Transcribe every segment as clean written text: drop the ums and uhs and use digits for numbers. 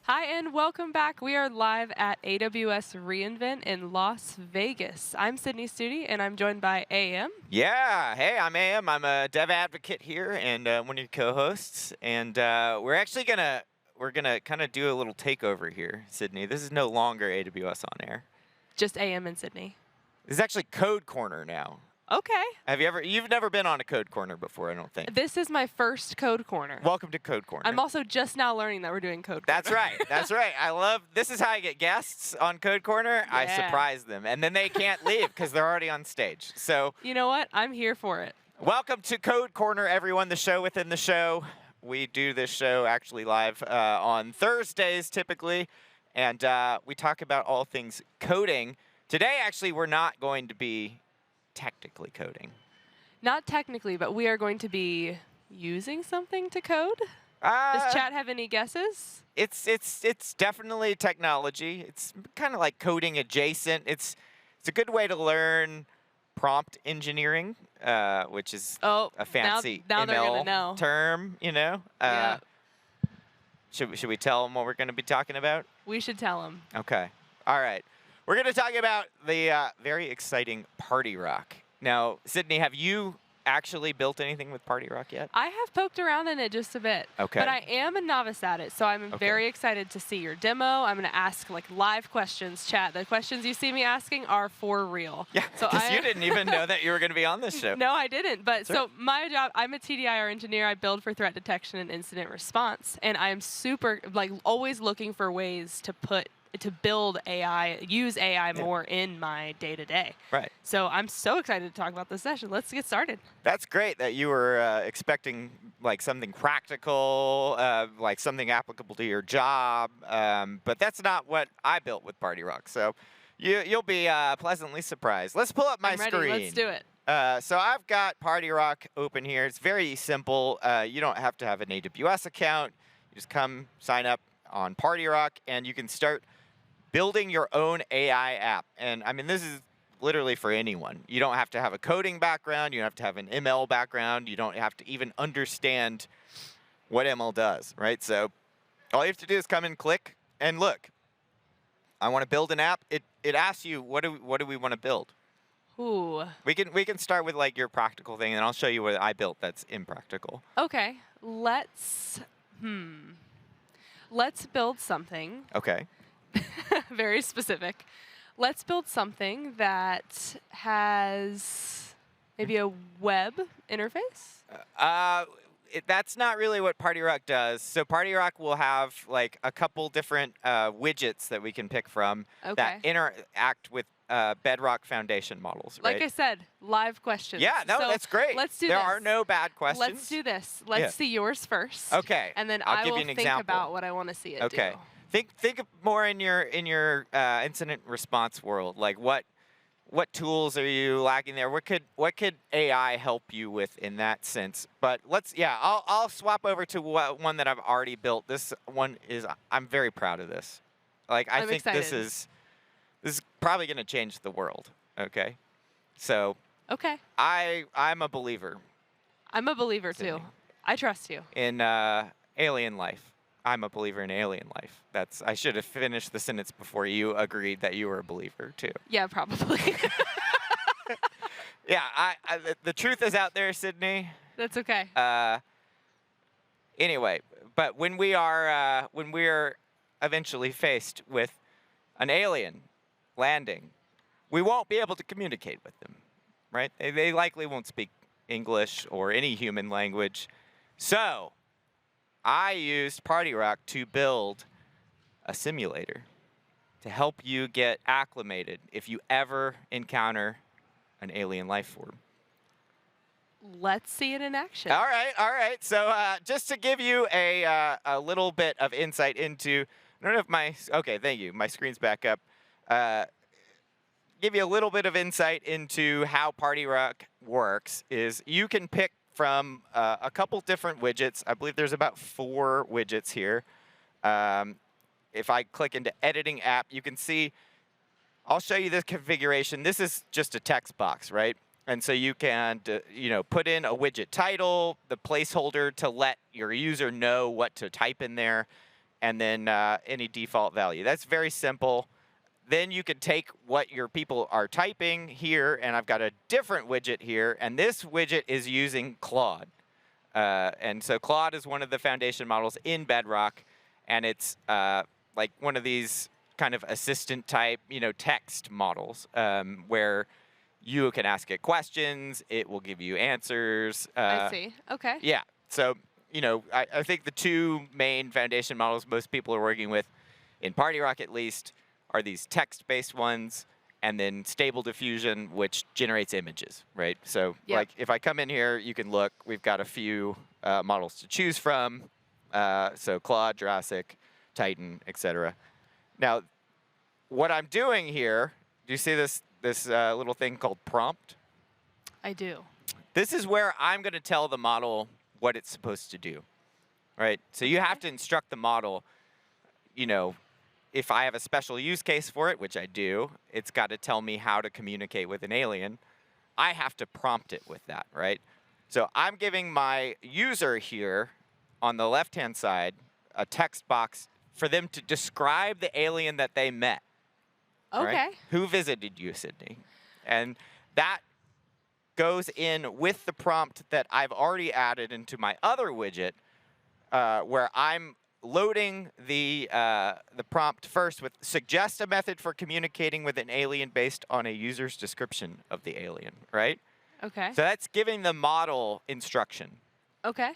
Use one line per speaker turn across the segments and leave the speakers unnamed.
Hi, and welcome back. We are live at AWS reInvent in Las Vegas. I'm Sydney Studi, and I'm joined by AM.
Yeah, hey, I'm AM. I'm a dev advocate here and one of your co-hosts. And we're gonna kind of do a little takeover here, Sydney. This is no longer AWS on air.
Just AM and Sydney.
This is actually Code Corner now.
Okay.
You've never been on a Code Corner before, I don't think.
This is my first Code Corner.
Welcome to Code Corner.
I'm also just now learning that we're doing Code Corner.
That's right. That's right. This is how I get guests on Code Corner. I
Yeah.
surprise them, and then they can't leave because they're already on stage. So
You know what? I'm here for it.
welcome to Code Corner, everyone, the show within the show. We do this show actually live on Thursdays, typically, and we talk about all things coding. Today, actually, we're not going to be technically coding.
Not technically, but we are going to be using something to code.
Uh,
Does chat have any guesses?
It's definitely technology. It's kind of like coding adjacent. It's a good way to learn prompt engineering, which is
Oh,
a fancy
now they're gonna
ML
know.
term, you know.
Yeah.
Should we tell them what we're going to be talking about?
We should tell them.
Okay. All right. We're going to talk about the very exciting PartyRock. Now, Sydney, have you actually built anything with PartyRock yet?
I have poked around in it just a bit.
Okay.
But I am a novice at it, so I'm very excited to see your demo. I'm going to ask like live questions, chat. The questions you see me asking are for real.
Yeah,
so
because you didn't even know that you were going to be on this show.
No, I didn't. But
Sure.
so my job, I'm a TDIR engineer. I build for threat detection and incident response. And I'm super, like, always looking for ways to build AI, use AI more in my day-to-day.
Right.
So I'm so excited to talk about this session. Let's get started.
That's great that you were expecting like something practical, like something applicable to your job. But that's not what I built with PartyRock. So you'll be pleasantly surprised. Let's pull up my
I'm ready.
screen.
Let's do it.
So I've got PartyRock open here. It's very simple. You don't have to have an AWS account. You just come sign up on PartyRock, and you can start building your own AI app. And I mean, this is literally for anyone. You don't have to have a coding background. You don't have to have an ML background. You don't have to even understand what ML does, right? So all you have to do is come and click and look. I want to build an app. It asks you, what do we want to build?
Ooh.
We can start with like your practical thing, and I'll show you what I built that's impractical.
Okay. Let's build something.
Okay.
Very specific. Let's build something that has maybe a web interface.
That's not really what PartyRock does. So PartyRock will have like a couple different widgets that we can pick from that interact with Bedrock Foundation models, right?
Like I said, live questions.
Yeah, no,
So
that's great.
Let's do
there
this.
are no bad questions.
Let's do this. Let's see yours first.
Okay.
And then
I'll
I
give
will
you an
think
example.
about what I want to see it
Okay.
do.
Think more in your incident response world. Like what tools are you lacking there? What could AI help you with in that sense? But I'll swap over to one that I've already built. This one I'm very proud of this. Like I think
excited.
this is probably going to change the world. Okay. So
Okay.
I'm a believer
I'm a believer too.
Sydney.
I trust you.
in alien life. I'm a believer in alien life. I should have finished the sentence before you agreed that you were a believer too.
Yeah, probably.
Yeah, the truth is out there, Sydney.
That's okay.
Anyway, but when we're eventually faced with an alien landing, we won't be able to communicate with them, right? They likely won't speak English or any human language. So I used PartyRock to build a simulator to help you get acclimated if you ever encounter an alien life form.
Let's see it in action.
All right. So just to give you a little bit of insight into, I don't know if okay, thank you. My screen's back up. Give you a little bit of insight into how PartyRock works is you can pick from a couple different widgets. I believe there's about 4 widgets here. If I click into editing app, you can see, I'll show you this configuration. This is just a text box, right? And so you can put in a widget title, the placeholder to let your user know what to type in there. and then any default value. That's very simple. Then you could take what your people are typing here, and I've got a different widget here, and this widget is using Claude. And so Claude is one of the foundation models in Bedrock, and it's like one of these kind of assistant type, text models where you can ask it questions, it will give you answers.
I see. Okay.
Yeah. So, I think the two main foundation models most people are working with, in PartyRock at least, are these text-based ones, and then Stable Diffusion, which generates images, right? So, like, if I come in here, you can look. We've got a few models to choose from. So Claude, Jurassic, Titan, etc. Now, what I'm doing here, do you see this little thing called prompt?
I do.
This is where I'm going to tell the model what it's supposed to do, right? So you have to instruct the model, if I have a special use case for it, which I do, it's got to tell me how to communicate with an alien. I have to prompt it with that, right? So I'm giving my user here on the left-hand side a text box for them to describe the alien that they met.
Okay.
Right? Who visited you, Sydney? And that goes in with the prompt that I've already added into my other widget, where I'm loading the prompt first with suggest a method for communicating with an alien based on a user's description of the alien, right?
Okay.
So that's giving the model instruction.
Okay.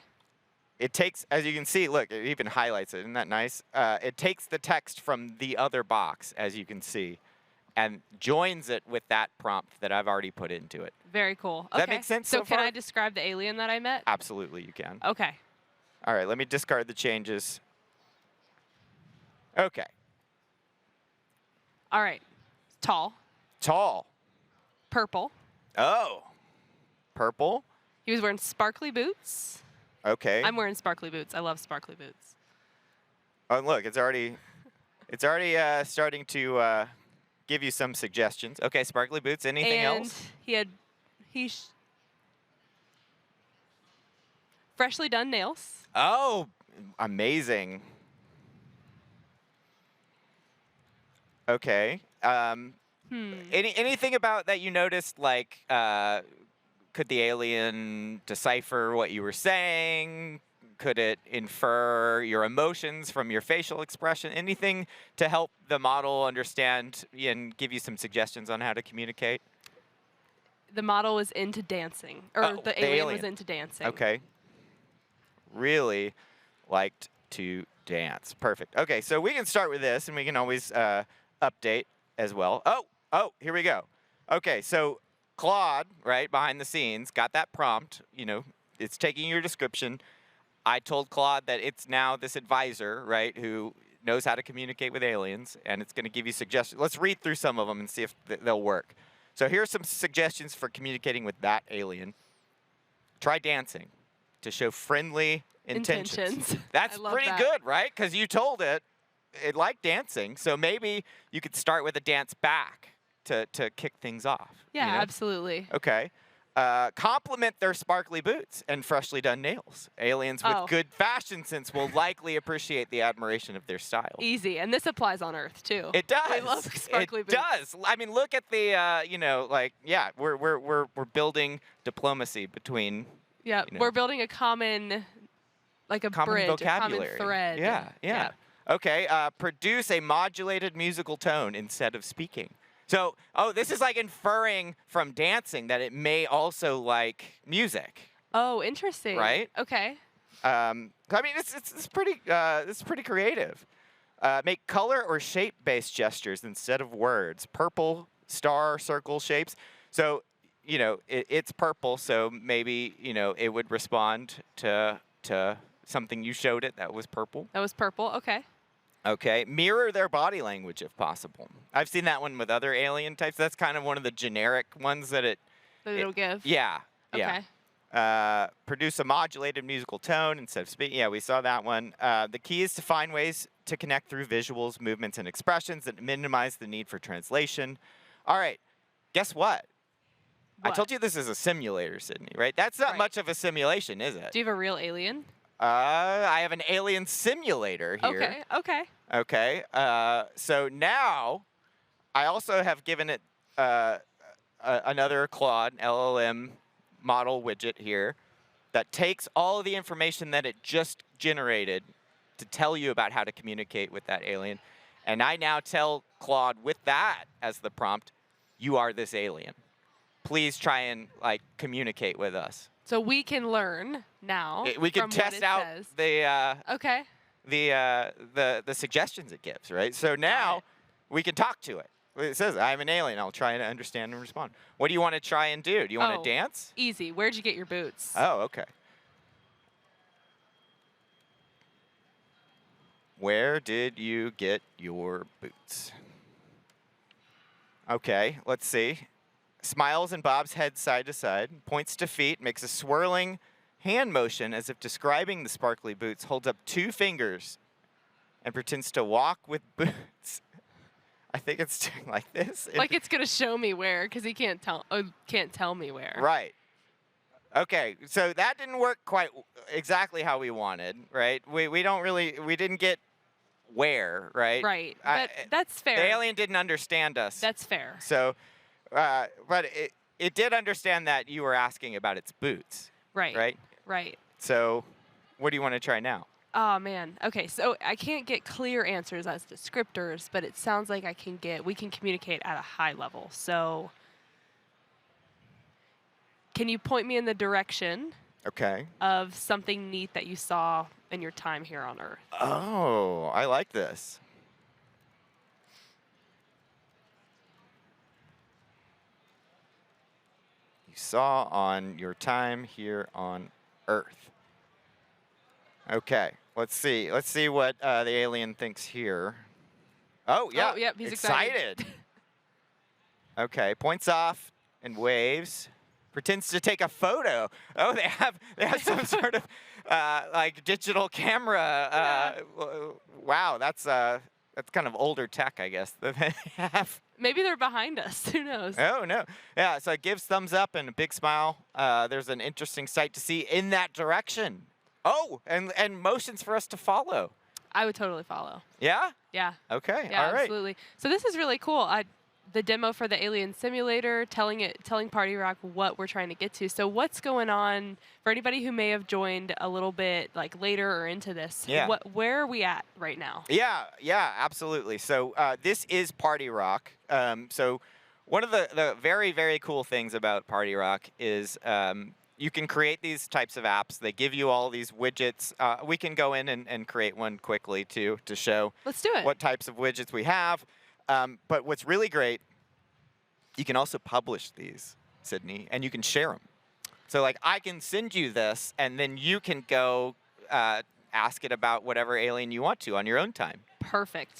It takes, as you can see, look, it even highlights it. Isn't that nice? It takes the text from the other box, as you can see, and joins it with that prompt that I've already put into it.
Very cool.
Does that make sense so
can
far?
I describe the alien that I met?
Absolutely, you can.
Okay.
All right, let me discard the changes. Okay.
All right. Tall.
Tall.
Purple.
Oh. Purple.
He was wearing sparkly boots.
Okay.
I'm wearing sparkly boots. I love sparkly boots.
Oh, look, it's already starting to give you some suggestions. Okay, sparkly boots. Anything else?
He's freshly done nails.
Oh, amazing. Okay. Anything about that you noticed, like, could the alien decipher what you were saying? Could it infer your emotions from your facial expression? Anything to help the model understand and give you some suggestions on how to communicate?
The model was into dancing, or the alien was into dancing.
Okay. Really liked to dance. Perfect. Okay, so we can start with this, and we can always update as well. Oh, here we go. Okay, so Claude, right, behind the scenes, got that prompt. It's taking your description. I told Claude that it's now this advisor, right, who knows how to communicate with aliens, and it's going to give you suggestions. Let's read through some of them and see if they'll work. So here's some suggestions for communicating with that alien. Try dancing to show friendly intentions. That's pretty good, right? Because you told it liked dancing, so maybe you could start with a dance back to kick things off.
Yeah, absolutely.
Okay. Compliment their sparkly boots and freshly done nails. Aliens with good fashion sense will likely appreciate the admiration of their style.
Easy, and this applies on Earth too.
It does.
I love sparkly boots.
It does. I mean, look at the, we're building diplomacy between.
Yeah, we're building a common, like a
common
bridge,
vocabulary.
a common thread.
Yeah. Okay. Produce a modulated musical tone instead of speaking. So, this is like inferring from dancing that it may also like music.
Oh, interesting.
Right?
Okay.
I mean, it's pretty creative. Make color or shape-based gestures instead of words. Purple, star, circle shapes. So, it's purple, so maybe, it would respond to something you showed it that was purple.
That was purple. Okay.
Okay, mirror their body language if possible. I've seen that one with other alien types. That's kind of one of the generic ones that
it'll give.
Yeah.
Okay.
Yeah. Produce a modulated musical tone instead of speaking. Yeah, we saw that one. The key is to find ways to connect through visuals, movements, and expressions that minimize the need for translation. All right, guess what? I told you this is a simulator, Sydney, right? That's not much of a simulation, is it?
Do you have a real alien?
I have an alien simulator here.
Okay. Okay.
Okay. So now I also have given it another Claude LLM model widget here that takes all of the information that it just generated to tell you about how to communicate with that alien. And I now tell Claude with that as the prompt, you are this alien. Please try and like communicate with us.
So we can learn now.
We can
from
test
what it
out
says.
the
Okay.
the suggestions it gives, right? So now we can talk to it. It says, I'm an alien. I'll try to understand and respond. What do you want to try and do? Do you want to dance?
Easy. Where'd you get your boots?
Oh, okay. Where did you get your boots? Okay, let's see. Smiles and bobs head side to side, points to feet, makes a swirling hand motion as if describing the sparkly boots, holds up 2 fingers, and pretends to walk with boots. I think it's doing like this.
Like it's gonna show me where, because he can't tell me where.
Right. Okay, so that didn't work quite exactly how we wanted, right? We didn't get where, right?
Right. But that's fair.
The alien didn't understand us.
That's fair.
So, but it did understand that you were asking about its boots.
Right.
Right.
Right.
So, what do you want to try now?
Oh man. Okay, so I can't get clear answers as descriptors, but it sounds like we can communicate at a high level. So can you point me in the direction
Okay.
of something neat that you saw in your time here on Earth?
Oh, I like this. You saw on your time here on Earth. Okay, let's see. Let's see what the alien thinks here. Oh, yeah.
Oh, yep, he's excited.
Okay, points off and waves. Pretends to take a photo. Oh, they have some sort of like digital camera. Wow, that's kind of older tech, I guess, that they have.
Maybe they're behind us. Who knows?
Oh, no. Yeah, so it gives thumbs up and a big smile. There's an interesting sight to see in that direction. Oh, and motions for us to follow.
I would totally follow.
Yeah?
Yeah.
Okay,
Yeah,
all right.
absolutely. So this is really cool. The demo for the alien simulator, telling PartyRock what we're trying to get to. So what's going on for anybody who may have joined a little bit like later or into this?
Yeah.
Where are we at right now?
Yeah, absolutely. So this is PartyRock. So one of the very, very cool things about PartyRock is you can create these types of apps. They give you all these widgets. We can go in and create one quickly to show
Let's do it.
what types of widgets we have. But what's really great, you can also publish these, Sydney, and you can share them. So like I can send you this, and then you can go ask it about whatever alien you want to on your own time.
Perfect.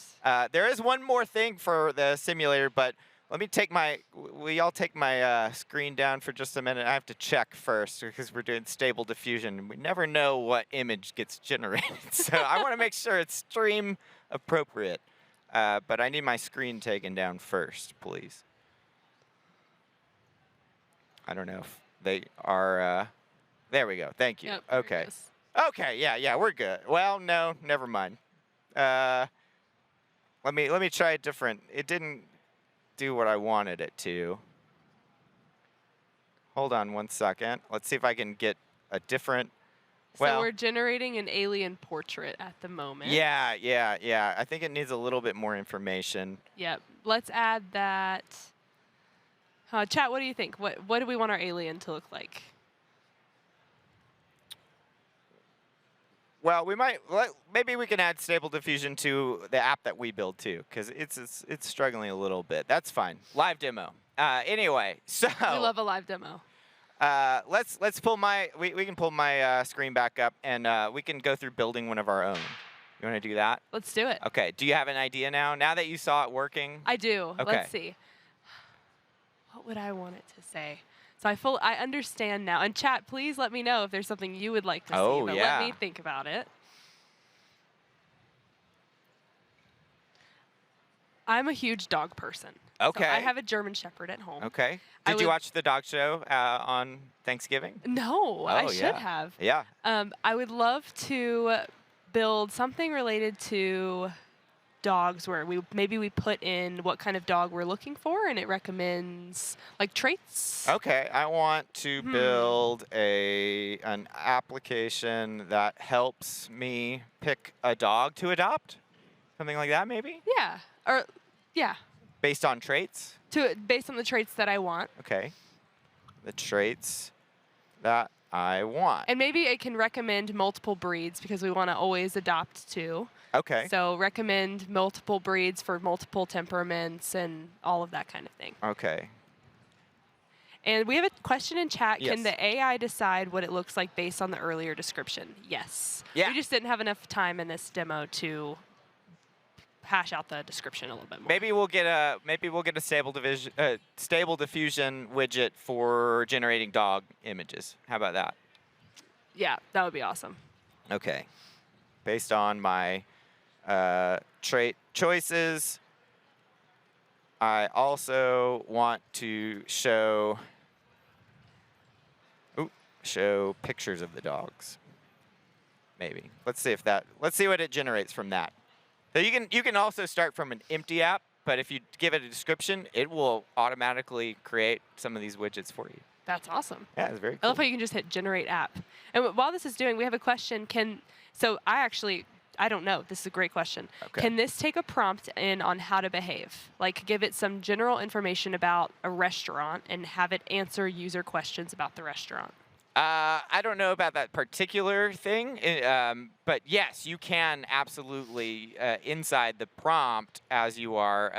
There is one more thing for the simulator, but let me take we all take my screen down for just a minute. I have to check first because we're doing stable diffusion. We never know what image gets generated. So I want to make sure it's stream appropriate. But I need my screen taken down first, please. I don't know if they are. There we go. Thank you.
Yep,
okay. Okay. Yeah. We're good. Well, no, never mind. Let me try a different. It didn't do what I wanted it to. Hold on one second. Let's see if I can get a different.
So we're generating an alien portrait at the moment.
Yeah. I think it needs a little bit more information.
Yep. Let's add that. Chat, what do you think? What do we want our alien to look like?
Well, maybe we can add Stable Diffusion to the app that we build too, because it's struggling a little bit. That's fine. Live demo. Anyway, so
we love a live demo.
Let's pull we can pull my screen back up, and we can go through building one of our own. You want to do that?
Let's do it.
Okay. Do you have an idea now? Now that you saw it working?
I do.
Okay.
Let's see. What would I want it to say? So I understand now. And chat, please let me know if there's something you would like to see. But
yeah.
let me think about it. I'm a huge dog person.
Okay.
So I have a German Shepherd at home.
Okay.
I
Did you
would-
watch the dog show on Thanksgiving?
No, I
Oh,
should
yeah.
have.
Yeah.
I would love to build something related to dogs where maybe we put in what kind of dog we're looking for, and it recommends like traits.
Okay. I want to build an application that helps me pick a dog to adopt. Something like that, maybe?
Yeah. Or yeah.
Based on traits?
Based on the traits that I want.
Okay. The traits that I want.
And maybe it can recommend multiple breeds because we want to always adopt too.
Okay.
So recommend multiple breeds for multiple temperaments and all of that kind of thing.
Okay.
And we have a question in chat.
Yes.
Can the AI decide what it looks like based on the earlier description? Yes.
Yeah.
We just didn't have enough time in this demo to hash out the description a little bit more.
Maybe we'll get a stable diffusion widget for generating dog images. How about that?
Yeah, that would be awesome.
Okay. Based on my trait choices, I also want to show pictures of the dogs. Maybe. Let's see what it generates from that. So you can also start from an empty app, but if you give it a description, it will automatically create some of these widgets for you.
That's awesome.
Yeah, it's very
I
cool.
love how you can just hit generate app. And while this is doing, we have a question. I don't know. This is a great question.
Okay.
Can this take a prompt in on how to behave? Like give it some general information about a restaurant and have it answer user questions about the restaurant?
I don't know about that particular thing, but yes, you can absolutely inside the prompt as you are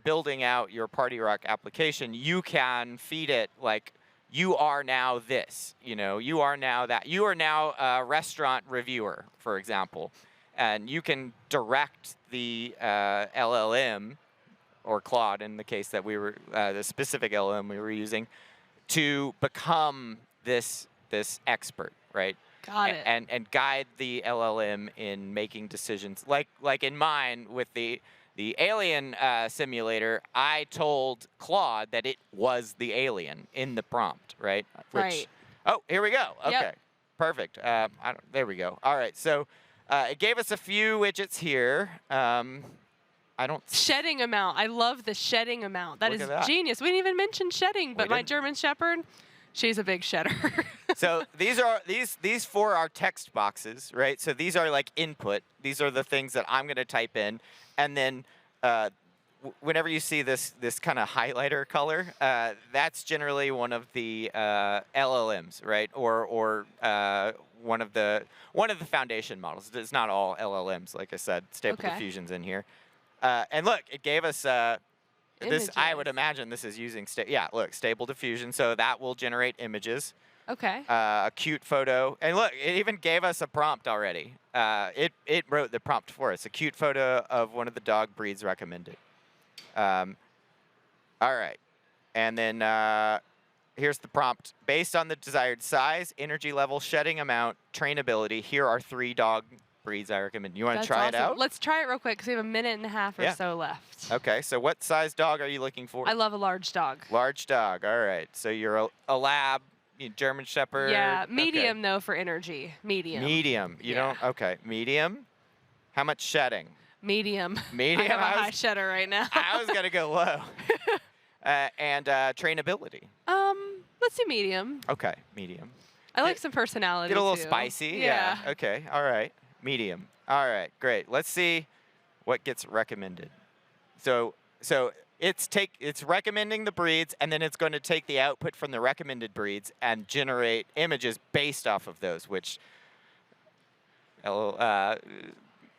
building out your PartyRock application, you can feed it like you are now this, you are now that, you are now a restaurant reviewer, for example, and you can direct the LLM or Claude in the case that we were the specific LLM we were using, to become this expert, right?
Got it.
And guide the LLM in making decisions. Like in mine with the alien simulator, I told Claude that it was the alien in the prompt, right?
Right.
Oh, here we go. Okay,
Yep.
perfect. There we go. All right, so it gave us a few widgets here.
Shedding amount. I love the shedding amount. That
Look
is
at that.
genius. We didn't even mention shedding, but my
didn't.
German Shepherd, she's a big shedder.
So these four are text boxes, right? So these are like input. These are the things that I'm going to type in, and then whenever you see this kind of highlighter color, that's generally one of the LLMs, right? Or one of the foundation models. It's not all LLMs, like I said. Stable
Okay.
Diffusion's in here. And look, it gave us this. I would
Images.
imagine this is using Stable Diffusion, so that will generate images.
Okay.
A cute photo, and look, it even gave us a prompt already. It wrote the prompt for us. A cute photo of one of the dog breeds recommended. All right, and then here's the prompt. Based on the desired size, energy level, shedding amount, trainability, here are 3 dog breeds I recommend. You want to
That's
try it
awesome.
out?
Let's try it real quick because we have a minute and a half or
Yeah.
so left.
Okay, so what size dog are you looking for?
I love a large dog.
Large dog. All right, so you're a lab, German Shepherd.
Yeah,
Okay.
medium though for energy. Medium.
Medium. You
Yeah.
don't. Okay, medium. How much shedding?
Medium.
Medium.
I have a
I
high
was-
shedder right now.
I was gonna go low. And trainability.
Let's do medium.
Okay, medium.
I like some personality.
Get a little
too.
spicy.
Yeah.
Okay. All right. Medium. All right. Great. Let's see what gets recommended. So it's recommending the breeds, and then it's going to take the output from the recommended breeds and generate images based off of those. Which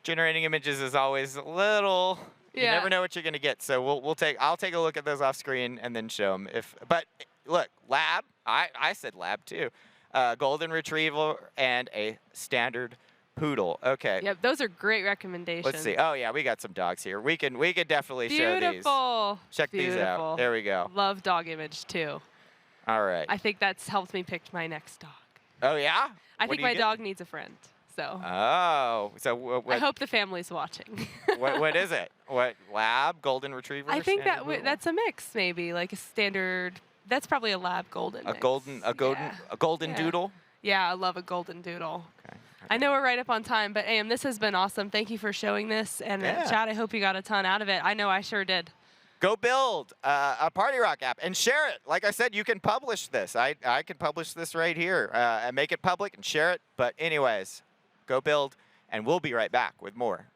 generating images is always a little. You
Yeah.
never know what you're going to get. So I'll take a look at those off screen and then show them. But look, lab. I said lab too. Golden retriever and a standard poodle. Okay.
Yep, those are great recommendations.
Let's see. Oh yeah, we got some dogs here. We could definitely show these.
Beautiful.
Check these out.
Beautiful.
There we go.
Love dog image too.
All right.
I think that's helped me pick my next dog.
Oh yeah.
I
What
think
do you
my
get?
dog needs a friend. So
Oh, so
I
what?
hope the family's watching.
What is it? What lab? Golden retriever?
I think
standard poodle?
that's a mix, maybe like a standard. That's probably a lab golden.
a
mix.
golden
Yeah.
a golden
Yeah.
doodle.
Yeah, I love a golden doodle.
Okay.
I know we're right up on time, but Am, this has been awesome. Thank you for showing this, and
Yeah.
Chad, I hope you got a ton out of it. I know I sure did.
Go build a PartyRock app and share it. Like I said, you can publish this. I can publish this right here and make it public and share it. But anyways, go build, and we'll be right back with more